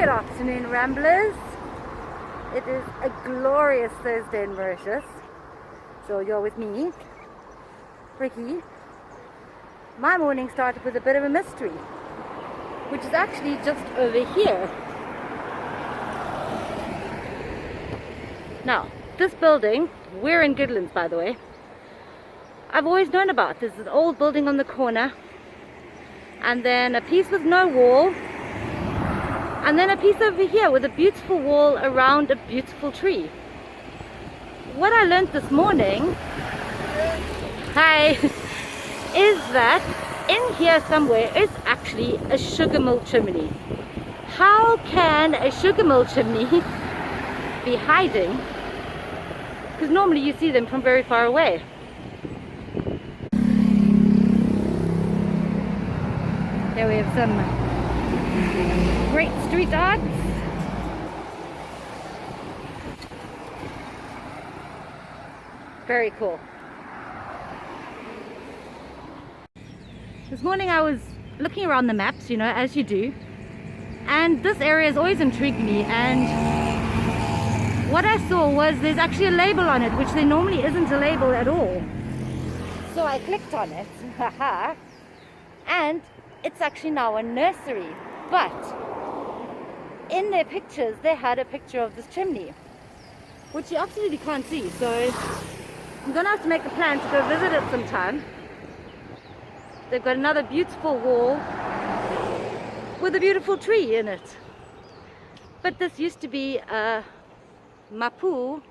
Good afternoon, ramblers. It is a glorious Thursday in Mauritius. So you're with me, Riki. My morning started with a bit of a mystery, which is actually just over here. Now, this building, we're in Goodlands by the way, I've always known about. There's an old building on the corner, and then a piece with no wall, and then a piece over here with a beautiful wall around a beautiful tree. What I learned this morning, hi, is that in here somewhere is actually a sugar mill chimney. How can a sugar mill chimney be hiding? Because normally you see them from very far away. There we have some great street arts. Very cool. This morning I was looking around the maps, you know, as you do, and this area has always intrigued me, and what I saw was there's actually a label on it, which there normally isn't a label at all. So I clicked on it, haha, and it's actually now a nursery. But in their pictures they had a picture of this chimney, which you absolutely can't see, so I'm gonna have to make a plan to go visit it sometime. They've got another beautiful wall with a beautiful tree in it. But this used to be a Mapu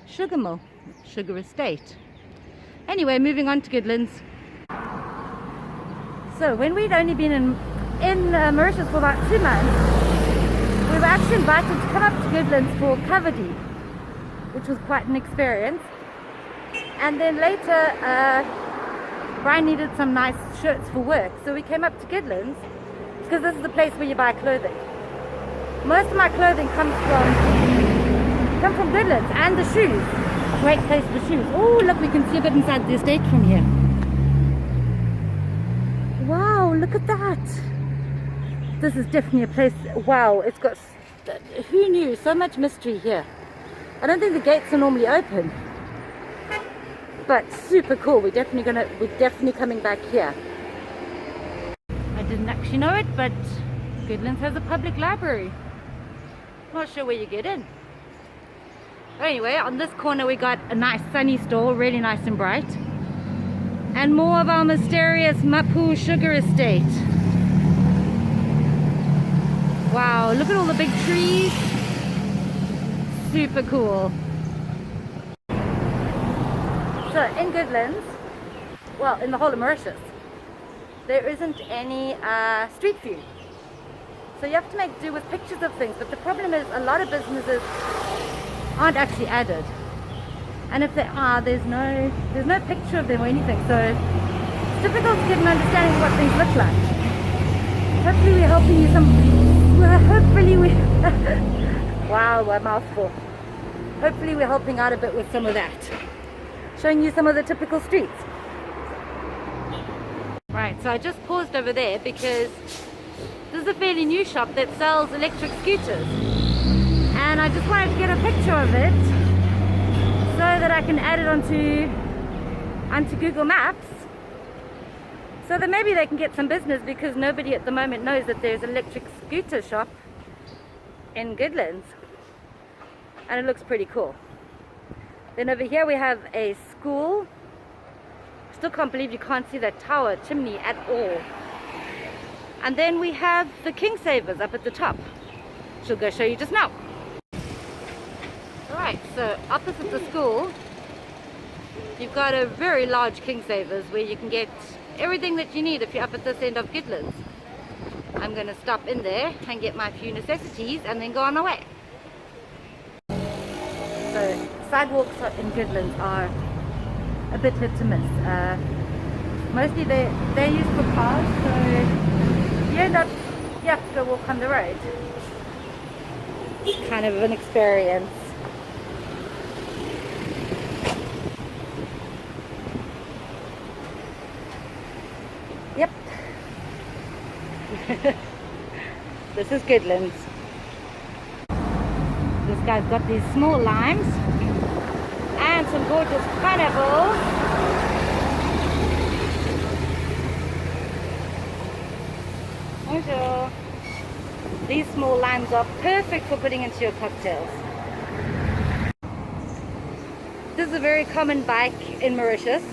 sugar mill, sugar estate. Anyway, moving on to Goodlands. So when we'd only been in Mauritius for about 2 months, we were actually invited to come up to Goodlands for Kavadi, which was quite an experience. And then later, Brian needed some nice shirts for work, so we came up to Goodlands because this is the place where you buy clothing. Most of my clothing come from Goodlands, and the shoes. Great place for shoes. Oh, look, we can see a bit inside the estate from here. Wow, look at that. This is definitely a place. Wow, it's got, who knew, so much mystery here. I don't think the gates are normally open, but super cool. We're definitely coming back here. I didn't actually know it, but Goodlands has a public library. Not sure where you get in. Anyway, on this corner we got a nice sunny store, really nice and bright, and more of our mysterious Mapu sugar estate. Wow, look at all the big trees. Super cool. So in Goodlands, well, in the whole of Mauritius, there isn't any street view. So you have to make do with pictures of things, but the problem is a lot of businesses aren't actually added. And if they are, there's no picture of them or anything, so it's difficult to get an understanding of what things look like. Hopefully we're helping you wow, a mouthful. Hopefully we're helping out a bit with some of that. Showing you some of the typical streets. Right, so I just paused over there because this is a fairly new shop that sells electric scooters. And I just wanted to get a picture of it so that I can add it onto Google Maps, so that maybe they can get some business, because nobody at the moment knows that there's an electric scooter shop in Goodlands, and it looks pretty cool. Then over here we have a school. Still can't believe you can't see that tower chimney at all. And then we have the King Savers up at the top, which I'll go show you just now. Alright, so opposite the school you've got a very large King Savers where you can get everything that you need if you're up at this end of Goodlands. I'm going to stop in there and get my few necessities and then go on my way. So sidewalks in Goodlands are a bit hit to miss. Mostly they're used for cars, so you have to go walk on the road. It's kind of an experience. Yep. This is Goodlands. This guy's got these small limes and some gorgeous pineapples. Bonjour. These small limes are perfect for putting into your cocktails. This is a very common bike in Mauritius.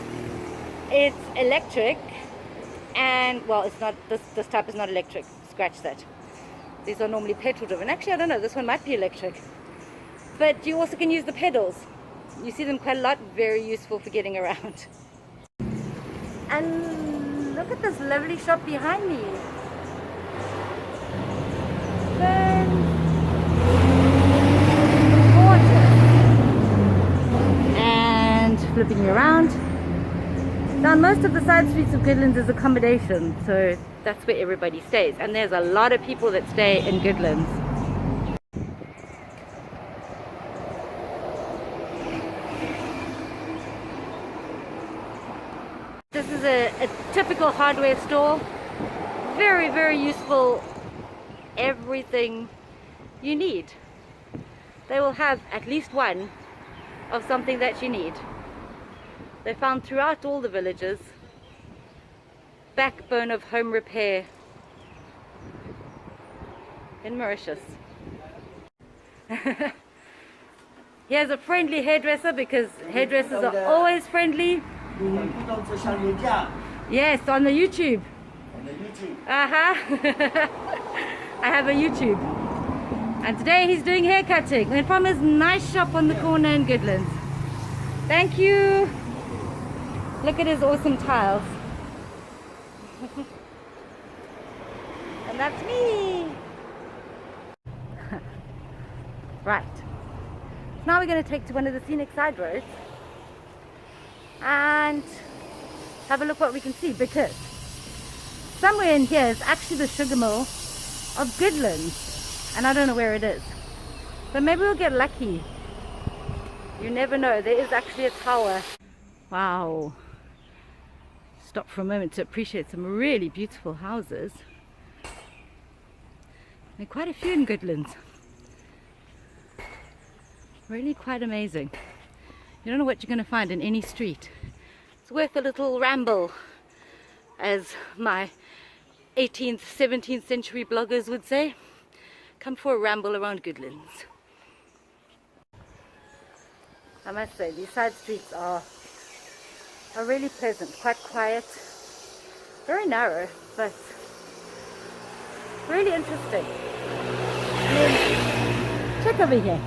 It's electric, and well, it's not, this type is not electric. Scratch that. These are normally petrol driven. Actually, I don't know, this one might be electric. But you also can use the pedals. You see them quite a lot, very useful for getting around. And look at this lovely shop behind me. Gorgeous. And flipping you around. Now most of the side streets of Goodlands is accommodation, so that's where everybody stays. And there's a lot of people that stay in Goodlands. This is a typical hardware store. Very, very useful. Everything you need. They will have at least one of something that you need. They're found throughout all the villages. Backbone of home repair in Mauritius. Here's a friendly hairdresser, because hairdressers are always friendly. Yes, on the YouTube. I have a YouTube. And today he's doing hair cutting. And from his nice shop on the corner in Goodlands. Thank you. Look at his awesome tiles. And that's me. Right. Now we're going to take to one of the scenic side roads and have a look what we can see, because somewhere in here is actually the sugar mill of Goodlands, and I don't know where it is, but maybe we'll get lucky. You never know. There is actually a tower. Wow. Stop for a moment to appreciate some really beautiful houses. There are quite a few in Goodlands. Really quite amazing. You don't know what you're going to find in any street. It's worth a little ramble, as my 18th, 17th century bloggers would say. Come for a ramble around Goodlands. I must say, these side streets are really pleasant, quite quiet, very narrow, but really interesting. And then, check over here.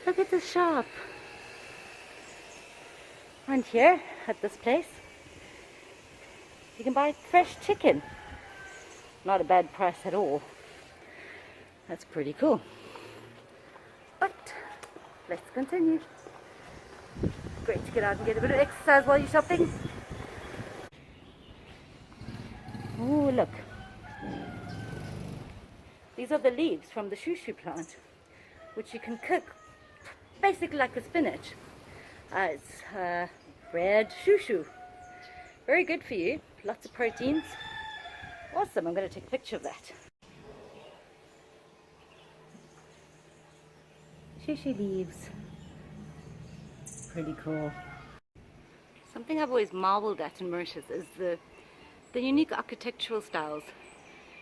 Look at this shop. And here, at this place, you can buy fresh chicken. Not a bad price at all. That's pretty cool. But let's continue. Great to get out and get a bit of exercise while you're shopping. Oh, look. These are the leaves from the shushu plant, which you can cook basically like a spinach. It's red shushu. Very good for you. Lots of proteins. Awesome. I'm going to take a picture of that. Shushu leaves. Pretty cool. Something I've always marveled at in Mauritius is the unique architectural styles.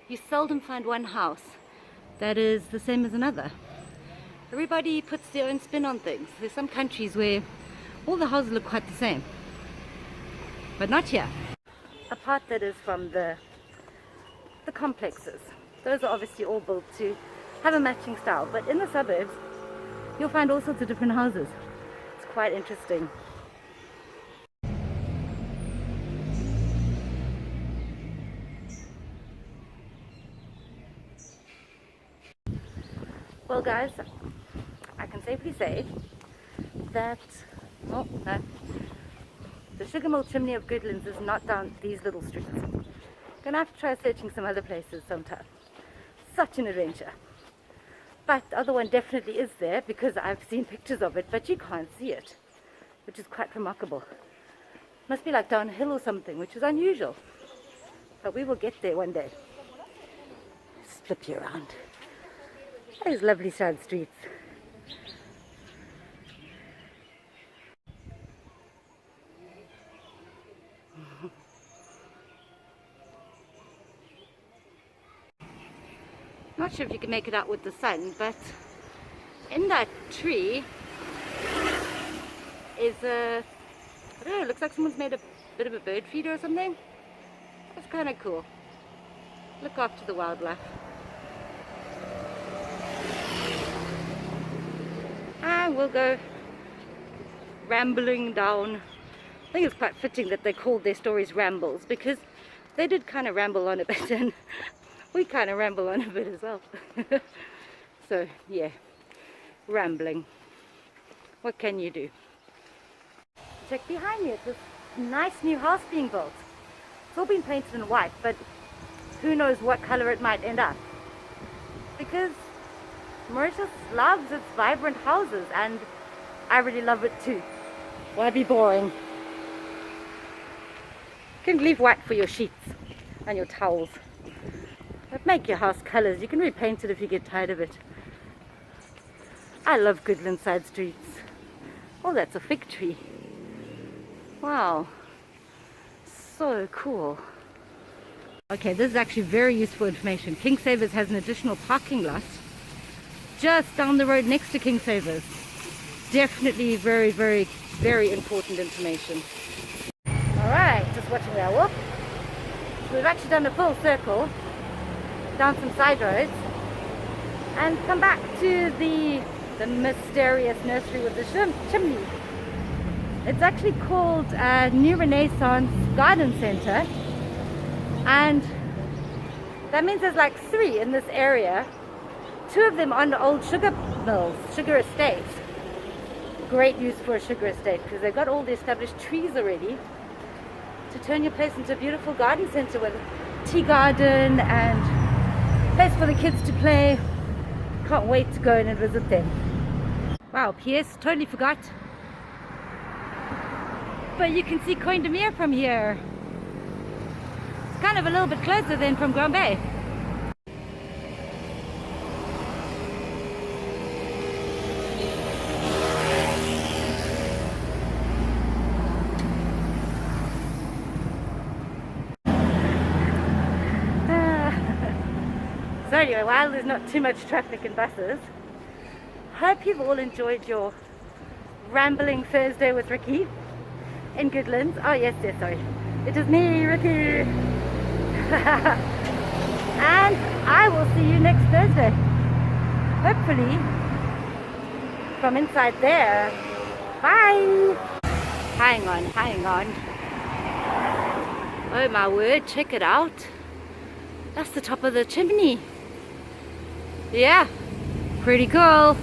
You seldom find one house that is the same as another. Everybody puts their own spin on things. There's some countries where all the houses look quite the same, but not here. A part that is from the complexes. Those are obviously all built to have a matching style, but in the suburbs you'll find all sorts of different houses. It's quite interesting. Well guys, I can safely say that, oh no, the sugar mill chimney of Goodlands is not down these little streets. Gonna have to try searching some other places sometime. Such an adventure. But the other one definitely is there, because I've seen pictures of it, but you can't see it, which is quite remarkable. Must be like downhill or something, which is unusual. but we will get there one day. Just flip you around. Those lovely side streets. Not sure if you can make it out with the sun, but in that tree is a, I don't know, it looks like someone's made a bit of a bird feeder or something. That's kind of cool. Look after the wildlife. And we'll go rambling down. I think it's quite fitting that they called their stories rambles, because they did kind of ramble on a bit, and we kind of ramble on a bit as well. So yeah, rambling. What can you do? Check behind me, it's this nice new house being built. It's all been painted in white, but who knows what color it might end up, because Mauritius loves its vibrant houses, and I really love it too. Why be boring? You can leave white for your sheets and your towels, but make your house colors. You can repaint it if you get tired of it. I love Goodlands side streets. Oh, that's a fig tree. Wow, so cool. Okay, this is actually very useful information. Kingsavers has an additional parking lot just down the road next to Kingsavers. Definitely very, very, very important information. Alright, just watching our walk. So we've actually done a full circle down some side roads and come back to the mysterious nursery with the chimney. It's actually called New Renaissance Garden Centre, and that means there's like 3 in this area. 2 of them on the old sugar mills, sugar estates. Great use for a sugar estate, because they've got all the established trees already to turn your place into a beautiful garden centre with a tea garden and place for the kids to play. Can't wait to go in and visit them. Wow, P.S. totally forgot, but you can see Coin de Mer from here. It's kind of a little bit closer than from Grand Bay. So anyway, while there's not too much traffic and buses, hope you've all enjoyed your rambling Thursday with Riki in Goodlands. Oh yes, sorry. It is me, Riki. And I will see you next Thursday. Hopefully from inside there. Bye. Hang on. Oh my word, check it out. That's the top of the chimney. Yeah, pretty cool.